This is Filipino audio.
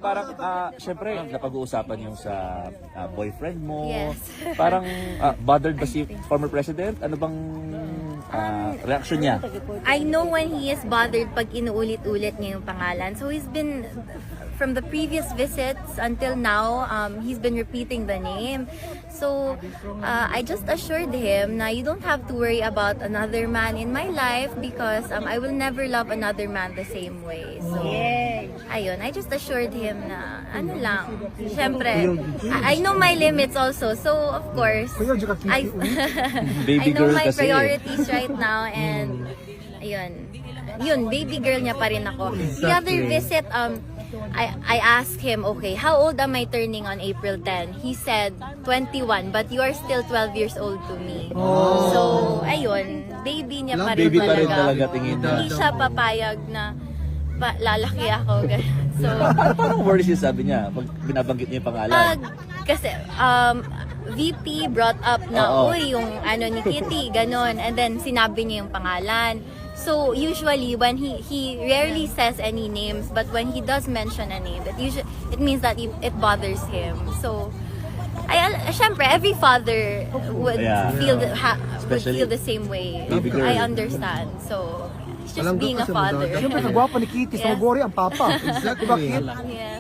parang, syempre, napag-uusapan yung sa boyfriend mo. Yes. Parang, bothered ba si former president? Ano bang reaction niya? I know when he is bothered pag inuulit-ulit niya yung pangalan. So he's been, from the previous visits until now, he's been repeating the name. So I just assured him na you don't have to worry about another man in my life because I will never love another man the same way. So ayun, I just assured him na ano lang. Siyempre, I know my limits also. So of course, I Baby know girl my kasi. priorities right now and yun, baby girl niya pa rin ako. The other visit, I asked him, okay, how old am I turning on April 10? He said, 21, but you are still 12 years old to me. So, ayun, baby niya pa rin Baby pa rin talaga. talaga tingin niya. Hindi siya papayag na lalaki ako. So, Parang words yung sabi niya pag binabanggit niya yung pangalan. kasi VP brought up na, Oo. uy, yung ano ni Kitty, ganon. And then, sinabi niya yung pangalan. So, usually, when he rarely says any names, but when he does mention a name, it means that it bothers him. So, syempre, every father would Yeah. would Especially feel the same way. baby girl. I understand. So, it's just being a father. Siyempre, kagwapa ni Kitty, sa Yes. Magori ang papa. Diba, Kit? Yes.